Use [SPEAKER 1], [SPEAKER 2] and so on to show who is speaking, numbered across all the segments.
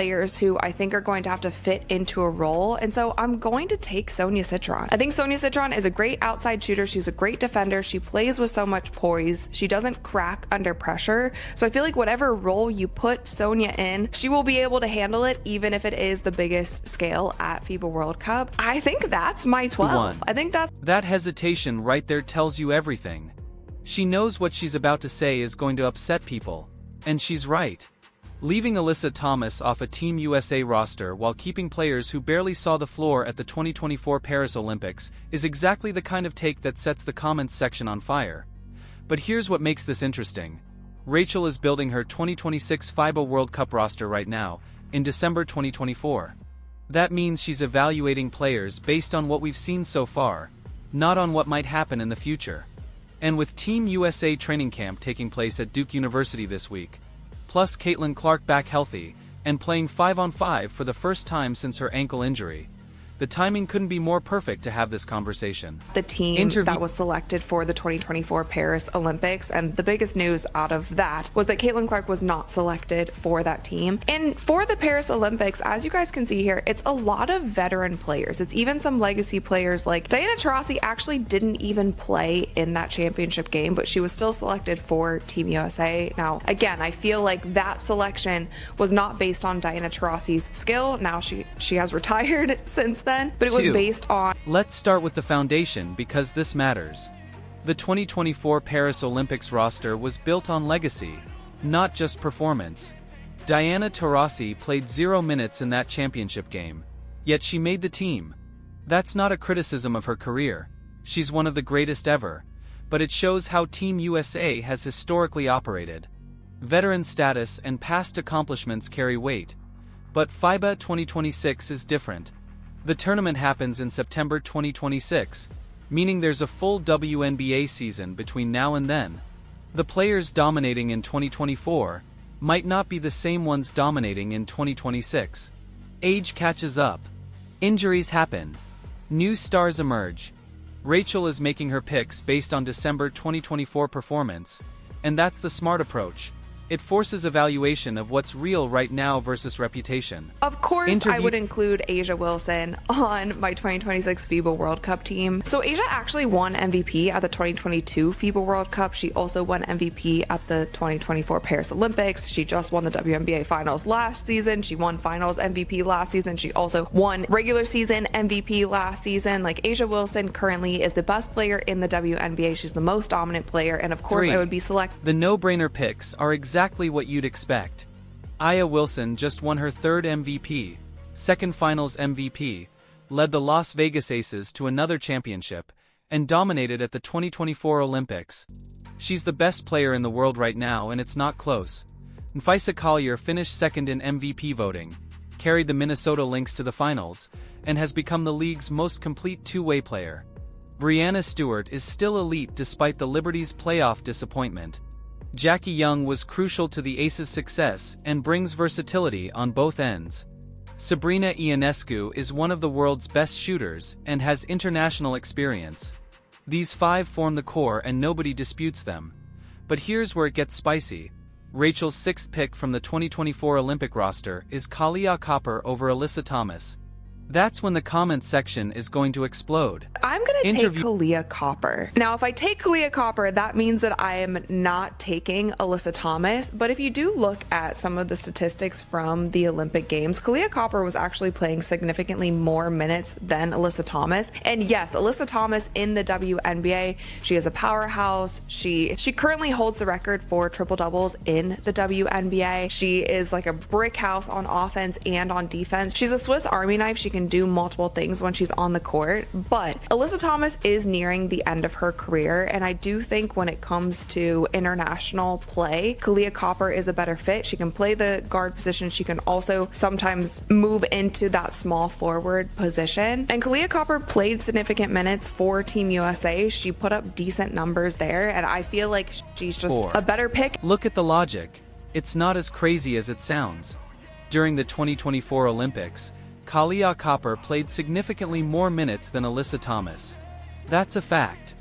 [SPEAKER 1] players who I think are going to have to fit into a role, and so I'm going to take Sonia Citron. I think Sonia Citron is a great outside shooter. She's a great defender. She plays with so much poise. She doesn't crack under pressure. So I feel like whatever role you put Sonia in, she will be able to handle it, even if it is the biggest scale at FIBA World Cup. I think that's my 12. I think
[SPEAKER 2] that hesitation right there tells you everything. She knows what she's about to say is going to upset people, and she's right. Leaving Alyssa Thomas off a Team USA roster while keeping players who barely saw the floor at the 2024 Paris Olympics is exactly the kind of take that sets the comments section on fire. But here's what makes this interesting. Rachel is building her 2026 FIBA World Cup roster right now, in December 2024. That means she's evaluating players based on what we've seen so far, not on what might happen in the future. And with Team USA training camp taking place at Duke University this week, plus Caitlin Clark back healthy, and playing 5-on-5 for the first time since her ankle injury, the timing couldn't be more perfect to have this conversation.
[SPEAKER 1] The team that was selected for the 2024 Paris Olympics, and the biggest news out of that was that Caitlin Clark was not selected for that team. And for the Paris Olympics, as you guys can see here, it's a lot of veteran players. It's even some legacy players, like Diana Taurasi actually didn't even play in that championship game, but she was still selected for Team USA. Now, again, I feel like that selection was not based on Diana Taurasi's skill. Now she has retired since then. But it was based on...
[SPEAKER 2] Let's start with the foundation because this matters. The 2024 Paris Olympics roster was built on legacy, not just performance. Diana Taurasi played 0 minutes in that championship game, yet she made the team. That's not a criticism of her career. She's one of the greatest ever, but it shows how Team USA has historically operated. Veteran status and past accomplishments carry weight, but FIBA 2026 is different. The tournament happens in September 2026, meaning there's a full WNBA season between now and then. The players dominating in 2024 might not be the same ones dominating in 2026. Age catches up. Injuries happen. New stars emerge. Rachel is making her picks based on December 2024 performance, and that's the smart approach. It forces evaluation of what's real right now versus reputation.
[SPEAKER 1] Of course, I would include A'ja Wilson on my 2026 FIBA World Cup team. So A'ja actually won MVP at the 2022 FIBA World Cup. She also won MVP at the 2024 Paris Olympics. She just won the WNBA Finals last season. She won Finals MVP last season. She also won regular season MVP last season. Like, A'ja Wilson currently is the best player in the WNBA. She's the most dominant player, and of course I would be selecting.
[SPEAKER 2] The no-brainer picks are exactly what you'd expect. A'ja Wilson just won her 3rd MVP, 2nd Finals MVP, led the Las Vegas Aces to another championship, and dominated at the 2024 Olympics. She's the best player in the world right now, and it's not close. N'Faisa Collier finished 2nd in MVP voting, carried the Minnesota Lynx to the finals, and has become the league's most complete two-way player. Breanna Stewart is still elite despite the Liberty's playoff disappointment. Jackie Young was crucial to the Aces' success and brings versatility on both ends. Sabrina Ionescu is one of the world's best shooters and has international experience. These 5 form the core and nobody disputes them. But here's where it gets spicy. Rachel's 6th pick from the 2024 Olympic roster is Kahleah Copper over Alyssa Thomas. That's when the comments section is going to explode.
[SPEAKER 1] I'm going to take Kahleah Copper. Now, if I take Kahleah Copper, that means that I am not taking Alyssa Thomas. But if you do look at some of the statistics from the Olympic Games, Kahleah Copper was actually playing significantly more minutes than Alyssa Thomas. And yes, Alyssa Thomas in the WNBA, she is a powerhouse. She currently holds the record for triple doubles in the WNBA. She is like a brick house on offense and on defense. She's a Swiss Army knife. She can do multiple things when she's on the court, but Alyssa Thomas is nearing the end of her career, and I do think when it comes to international play, Kahleah Copper is a better fit. She can play the guard position. She can also sometimes move into that small forward position, and Kahleah Copper played significant minutes for Team USA. She put up decent numbers there, and I feel like she's just a better pick.
[SPEAKER 2] Look at the logic. It's not as crazy as it sounds. During the 2024 Olympics, Kahleah Copper played significantly more minutes than Alyssa Thomas. That's a fact.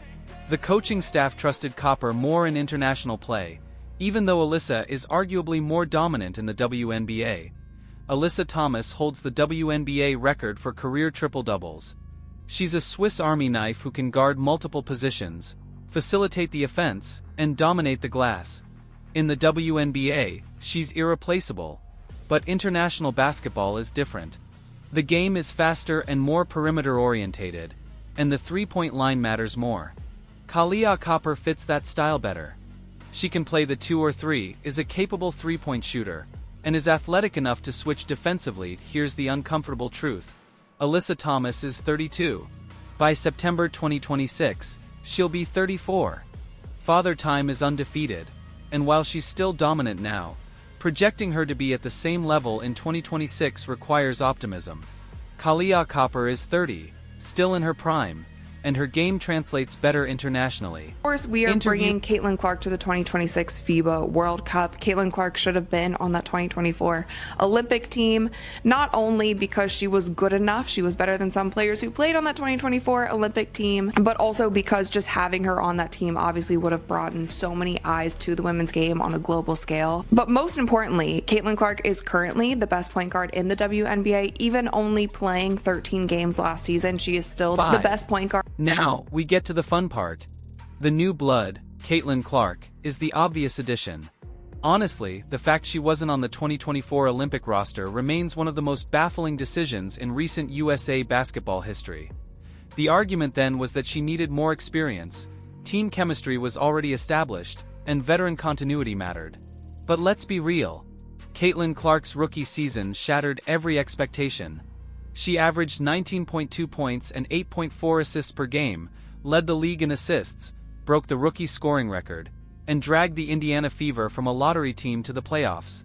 [SPEAKER 2] The coaching staff trusted Copper more in international play, even though Alyssa is arguably more dominant in the WNBA. Alyssa Thomas holds the WNBA record for career triple-doubles. She's a Swiss Army knife who can guard multiple positions, facilitate the offense, and dominate the glass. In the WNBA, she's irreplaceable. But international basketball is different. The game is faster and more perimeter-orientated, and the three-point line matters more. Kahleah Copper fits that style better. She can play the 2 or 3, is a capable three-point shooter, and is athletic enough to switch defensively. Here's the uncomfortable truth. Alyssa Thomas is 32. By September 2026, she'll be 34. Father Time is undefeated, and while she's still dominant now, projecting her to be at the same level in 2026 requires optimism. Kahleah Copper is 30, still in her prime, and her game translates better internationally.
[SPEAKER 1] Of course, we are bringing Caitlin Clark to the 2026 FIBA World Cup. Caitlin Clark should have been on that 2024 Olympic team, not only because she was good enough, she was better than some players who played on that 2024 Olympic team, but also because just having her on that team obviously would have broadened so many eyes to the women's game on a global scale. But most importantly, Caitlin Clark is currently the best point guard in the WNBA, even only playing 13 games last season. She is still the best point guard.
[SPEAKER 2] Now, we get to the fun part. The new blood, Caitlin Clark, is the obvious addition. Honestly, the fact she wasn't on the 2024 Olympic roster remains one of the most baffling decisions in recent USA basketball history. The argument then was that she needed more experience, team chemistry was already established, and veteran continuity mattered. But let's be real. Caitlin Clark's rookie season shattered every expectation. She averaged 19.2 points and 8.4 assists per game, led the league in assists, broke the rookie scoring record, and dragged the Indiana Fever from a lottery team to the playoffs.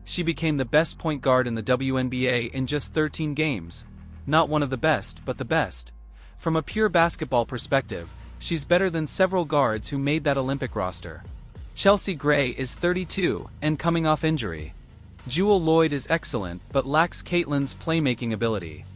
[SPEAKER 2] She became the best point guard in the WNBA in just 13 games. Not one of the best, but the best. From a pure basketball perspective, she's better than several guards who made that Olympic roster. Chelsea Gray is 32 and coming off injury. Jewel Lloyd is excellent but lacks Caitlin's playmaking ability.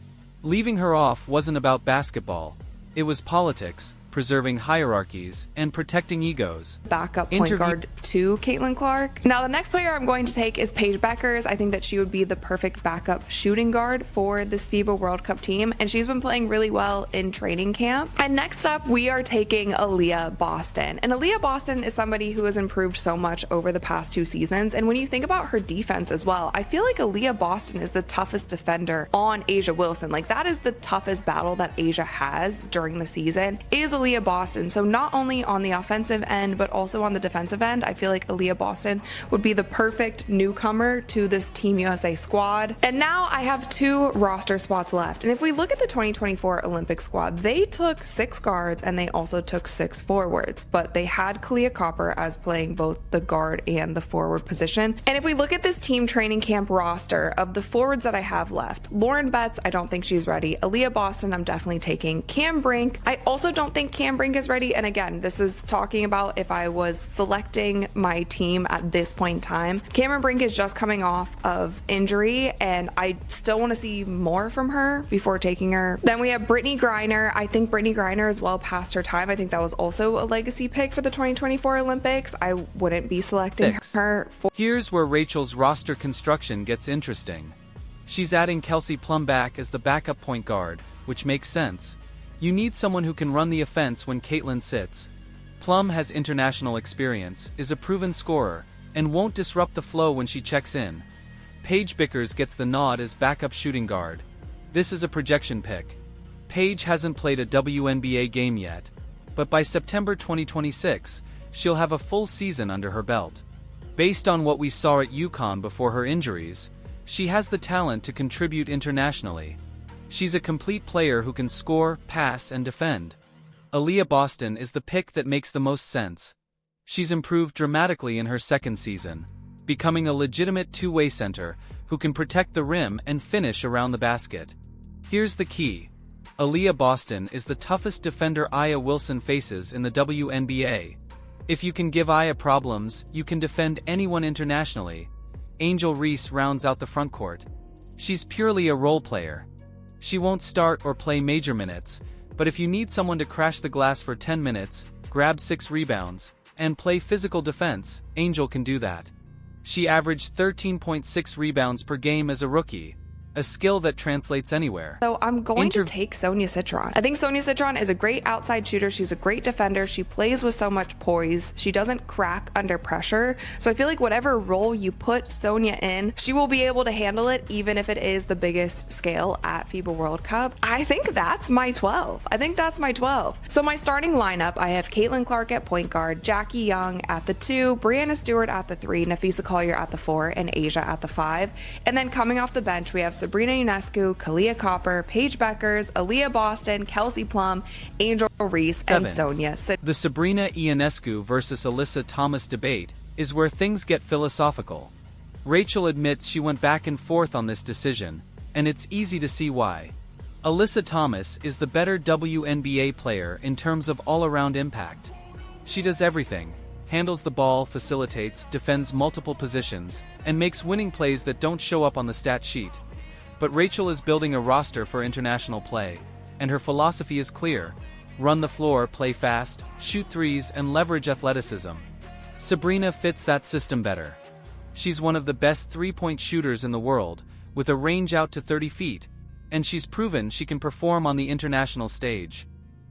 [SPEAKER 2] Leaving her off wasn't about basketball. It was politics, preserving hierarchies, and protecting egos.
[SPEAKER 1] Backup point guard to Caitlin Clark. Now the next player I'm going to take is Paige Bueckers. I think that she would be the perfect backup shooting guard for this FIBA World Cup team, and she's been playing really well in training camp. And next up, we are taking Aaliyah Boston. And Aaliyah Boston is somebody who has improved so much over the past 2 seasons, and when you think about her defense as well, I feel like Aaliyah Boston is the toughest defender on A'ja Wilson. Like, that is the toughest battle that A'ja has during the season, is Aaliyah Boston. So not only on the offensive end, but also on the defensive end, I feel like Aaliyah Boston would be the perfect newcomer to this Team USA squad. And now I have 2 roster spots left. And if we look at the 2024 Olympic squad, they took 6 guards and they also took 6 forwards, but they had Kahleah Copper as playing both the guard and the forward position. And if we look at this team training camp roster of the forwards that I have left, Lauren Betts, I don't think she's ready. Aaliyah Boston, I'm definitely taking. Cam Brink, I also don't think Cam Brink is ready. And again, this is talking about if I was selecting my team at this point in time. Cameron Brink is just coming off of injury, and I still want to see more from her before taking her. Then we have Brittany Griner. I think Brittany Griner is well past her time. I think that was also a legacy pick for the 2024 Olympics. I wouldn't be selecting her for.
[SPEAKER 2] Here's where Rachel's roster construction gets interesting. She's adding Kelsey Plum back as the backup point guard, which makes sense. You need someone who can run the offense when Caitlin sits. Plum has international experience, is a proven scorer, and won't disrupt the flow when she checks in. Paige Bueckers gets the nod as backup shooting guard. This is a projection pick. Paige hasn't played a WNBA game yet, but by September 2026, she'll have a full season under her belt. Based on what we saw at UConn before her injuries, she has the talent to contribute internationally. She's a complete player who can score, pass, and defend. Aaliyah Boston is the pick that makes the most sense. She's improved dramatically in her second season, becoming a legitimate two-way center who can protect the rim and finish around the basket. Here's the key. Aaliyah Boston is the toughest defender A'ja Wilson faces in the WNBA. If you can give A'ja problems, you can defend anyone internationally. Angel Reese rounds out the frontcourt. She's purely a role player. She won't start or play major minutes, but if you need someone to crash the glass for 10 minutes, grab 6 rebounds, and play physical defense, Angel can do that. She averaged 13.6 rebounds per game as a rookie, a skill that translates anywhere.
[SPEAKER 1] So I'm going to take Sonia Citron. I think Sonia Citron is a great outside shooter. She's a great defender. She plays with so much poise. She doesn't crack under pressure. So I feel like whatever role you put Sonia in, she will be able to handle it, even if it is the biggest scale at FIBA World Cup. I think that's my 12. So my starting lineup, I have Caitlin Clark at point guard, Jackie Young at the 2, Brianna Stewart at the 3, Nafisa Collier at the 4, and Asia at the 5. And then coming off the bench, we have Sabrina Ionescu, Kahleah Copper, Paige Beckers, Aaliyah Boston, Kelsey Plum, Angel Reese, and Sonia.
[SPEAKER 2] The Sabrina Ionescu versus Alyssa Thomas debate is where things get philosophical. Rachel admits she went back and forth on this decision, and it's easy to see why. Alyssa Thomas is the better WNBA player in terms of all-around impact. She does everything: handles the ball, facilitates, defends multiple positions, and makes winning plays that don't show up on the stat sheet. But Rachel is building a roster for international play, and her philosophy is clear: run the floor, play fast, shoot threes, and leverage athleticism. Sabrina fits that system better. She's one of the best three-point shooters in the world, with a range out to 30 feet, and she's proven she can perform on the international stage.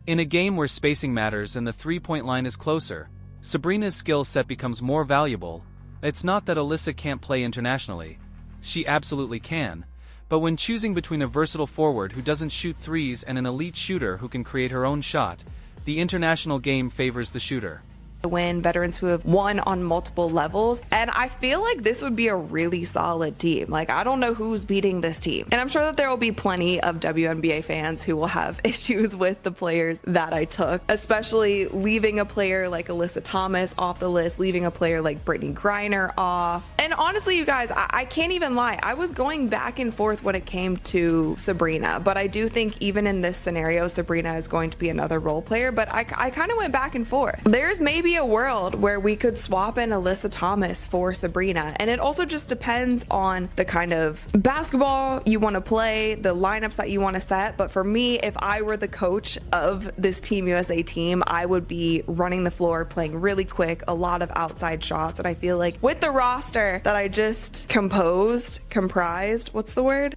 [SPEAKER 2] In a game where spacing matters and the three-point line is closer, Sabrina's skill set becomes more valuable. It's not that Alyssa can't play internationally. She absolutely can. But when choosing between a versatile forward who doesn't shoot threes and an elite shooter who can create her own shot, the international game favors the shooter.
[SPEAKER 1] Win, veterans who have won on multiple levels, and I feel like this would be a really solid team. Like, I don't know who's beating this team, and I'm sure that there will be plenty of WNBA fans who will have issues with the players that I took, especially leaving a player like Alyssa Thomas off the list, leaving a player like Brittany Griner off. And honestly, you guys, I can't even lie, I was going back and forth when it came to Sabrina, but I do think even in this scenario, Sabrina is going to be another role player, but I kind of went back and forth. There's maybe a world where we could swap in Alyssa Thomas for Sabrina, and it also just depends on the kind of basketball you want to play, the lineups that you want to set. But for me, if I were the coach of this Team USA team, I would be running the floor, playing really quick, a lot of outside shots. And I feel like with the roster that I just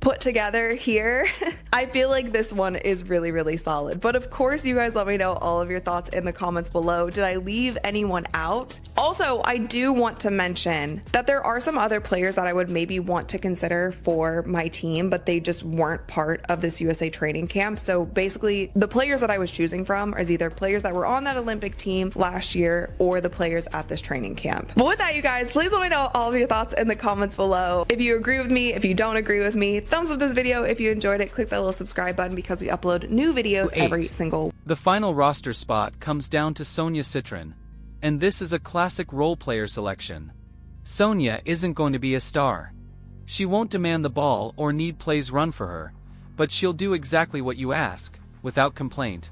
[SPEAKER 1] put together here, I feel like this one is really, really solid. But of course, you guys let me know all of your thoughts in the comments below. Did I leave anyone out? Also, I do want to mention that there are some other players that I would maybe want to consider for my team, but they just weren't part of this USA training camp. So basically, the players that I was choosing from is either players that were on that Olympic team last year or the players at this training camp. But with that, you guys, please let me know all of your thoughts in the comments below. If you agree with me, if you don't agree with me, thumbs up this video. If you enjoyed it, click that little subscribe button because we upload new videos every single.
[SPEAKER 2] The final roster spot comes down to Sonia Citron, and this is a classic role player selection. Sonia isn't going to be a star. She won't demand the ball or need plays run for her, but she'll do exactly what you ask, without complaint.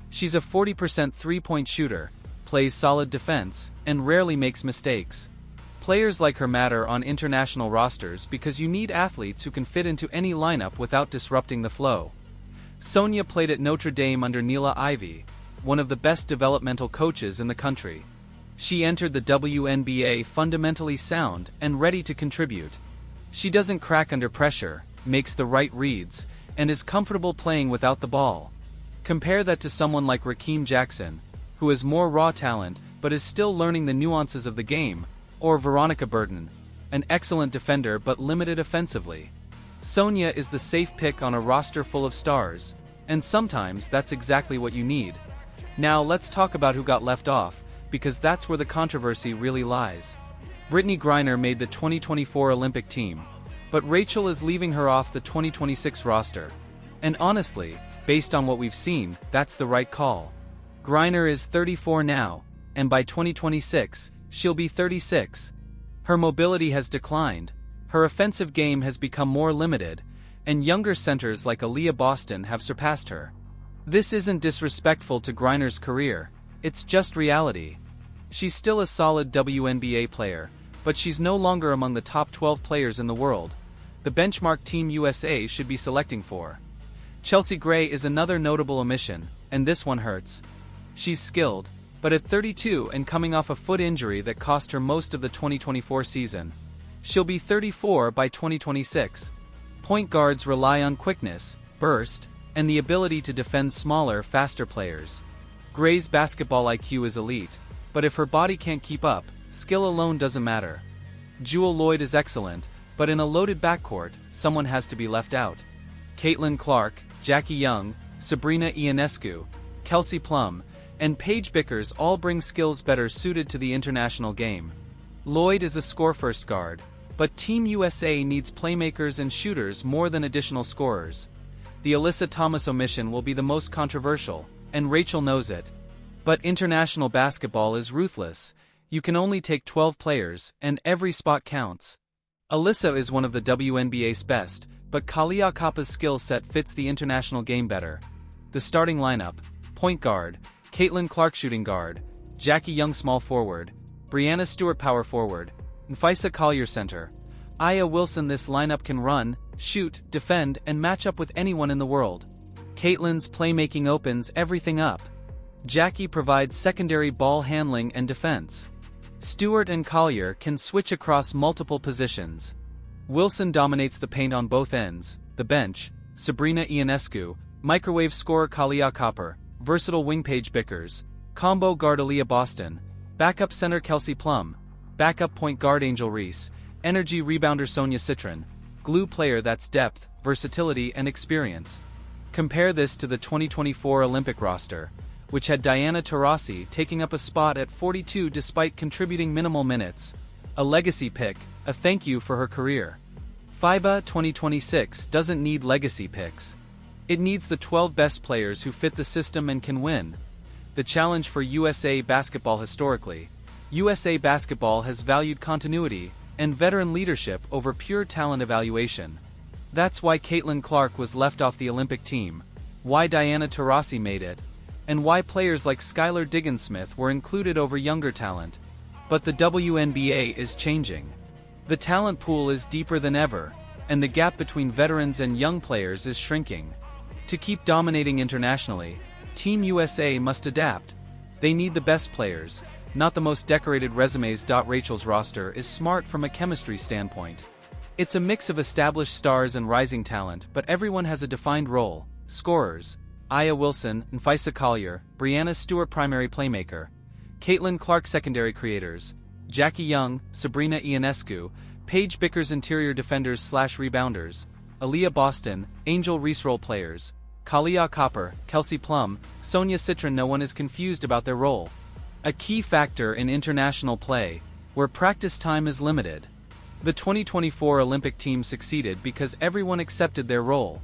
[SPEAKER 2] She's a 40% three-point shooter, plays solid defense, and rarely makes mistakes. Players like her matter on international rosters because you need athletes who can fit into any lineup without disrupting the flow. Sonia played at Notre Dame under Neela Ivey, one of the best developmental coaches in the country. She entered the WNBA fundamentally sound and ready to contribute. She doesn't crack under pressure, makes the right reads, and is comfortable playing without the ball. Compare that to someone like Rakeem Jackson, who has more raw talent but is still learning the nuances of the game, or Veronica Burton, an excellent defender but limited offensively. Sonia is the safe pick on a roster full of stars, and sometimes that's exactly what you need. Now let's talk about who got left off, because that's where the controversy really lies. Brittany Griner made the 2024 Olympic team, but Rachel is leaving her off the 2026 roster. And honestly, based on what we've seen, that's the right call. Griner is 34 now, and by 2026, she'll be 36. Her mobility has declined, her offensive game has become more limited, and younger centers like Aaliyah Boston have surpassed her. This isn't disrespectful to Griner's career, it's just reality. She's still a solid WNBA player, but she's no longer among the top 12 players in the world the benchmark Team USA should be selecting for. Chelsea Gray is another notable omission, and this one hurts. She's skilled, but at 32 and coming off a foot injury that cost her most of the 2024 season, She'll be 34 by 2026. Point guards rely on quickness, burst, and the ability to defend smaller, faster players. Gray's basketball IQ is elite, but if her body can't keep up, skill alone doesn't matter. Jewel Lloyd is excellent, but in a loaded backcourt, someone has to be left out. Caitlin Clark, Jackie Young, Sabrina Ionescu, Kelsey Plum, and Paige Bickers all bring skills better suited to the international game. Lloyd is a score-first guard, but Team USA needs playmakers and shooters more than additional scorers. The Alyssa Thomas omission will be the most controversial, and Rachel knows it. But international basketball is ruthless. You can only take 12 players, and every spot counts. Alyssa is one of the WNBA's best, but Kahleah Copper's skill set fits the international game better. The starting lineup: point guard, Caitlin Clark shooting guard, Jackie Young small forward, Breanna Stewart power forward, Nphisa Collier center. Aya Wilson. This lineup can run, shoot, defend, and match up with anyone in the world. Caitlin's playmaking opens everything up. Jackie provides secondary ball handling and defense. Stewart and Collier can switch across multiple positions. Wilson dominates the paint on both ends. The bench: Sabrina Ionescu, microwave scorer Kahleah Copper, versatile wing Paige Bickers, combo guard Aaliyah Boston, backup center Kelsey Plum, backup point guard Angel Reese, energy rebounder Sonia Citron, glue player that's depth, versatility, and experience. Compare this to the 2024 Olympic roster, which had Diana Taurasi taking up a spot at 42 despite contributing minimal minutes. A legacy pick, a thank you for her career. FIBA 2026 doesn't need legacy picks. It needs the 12 best players who fit the system and can win. The challenge for USA Basketball: historically, USA Basketball has valued continuity and veteran leadership over pure talent evaluation. That's why Caitlin Clark was left off the Olympic team, why Diana Taurasi made it, and why players like Skylar Diggins-Smith were included over younger talent. But the WNBA is changing. The talent pool is deeper than ever, and the gap between veterans and young players is shrinking. To keep dominating internationally, Team USA must adapt. They need the best players, not the most decorated resumes. Rachel's roster is smart from a chemistry standpoint. It's a mix of established stars and rising talent, but everyone has a defined role. Scorers: Aya Wilson, Nphisa Collier, Breanna Stewart primary playmaker, Caitlin Clark secondary creators, Jackie Young, Sabrina Ionescu, Paige Bickers interior defenders/rebounders, Aaliyah Boston, Angel Reese role players, Kahleah Copper, Kelsey Plum, Sonia Citron. No one is confused about their role. A key factor in international play, where practice time is limited. The 2024 Olympic team succeeded because everyone accepted their role.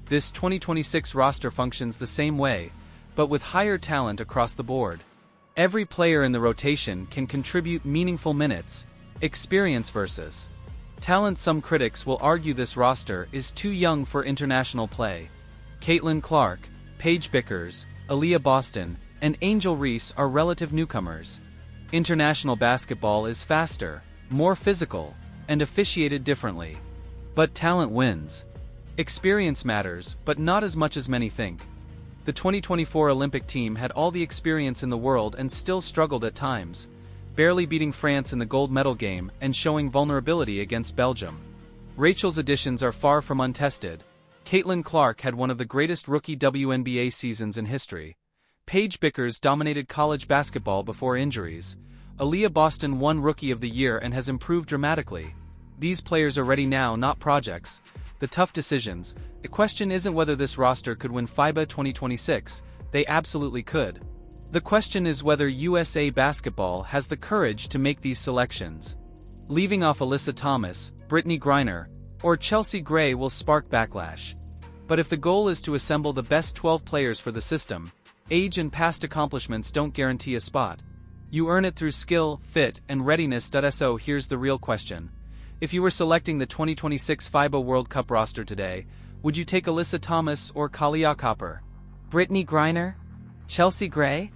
[SPEAKER 2] This 2026 roster functions the same way, but with higher talent across the board. Every player in the rotation can contribute meaningful minutes. Experience versus talent. Some critics will argue this roster is too young for international play. Caitlin Clark, Paige Bickers, Aaliyah Boston, and Angel Reese are relative newcomers. International basketball is faster, more physical, and officiated differently. But talent wins. Experience matters, but not as much as many think. The 2024 Olympic team had all the experience in the world and still struggled at times, barely beating France in the gold medal game and showing vulnerability against Belgium. Rachel's additions are far from untested. Caitlin Clark had one of the greatest rookie WNBA seasons in history. Paige Bickers dominated college basketball before injuries. Aaliyah Boston won Rookie of the Year and has improved dramatically. These players are ready now, not projects. The tough decisions. The question isn't whether this roster could win FIBA 2026, they absolutely could. The question is whether USA Basketball has the courage to make these selections. Leaving off Alyssa Thomas, Brittany Griner, or Chelsea Gray will spark backlash. But if the goal is to assemble the best 12 players for the system, age and past accomplishments don't guarantee a spot. You earn it through skill, fit, and readiness. So here's the real question. If you were selecting the 2026 FIBA World Cup roster today, would you take Alyssa Thomas or Kahleah Copper? Brittany Griner? Chelsea Gray?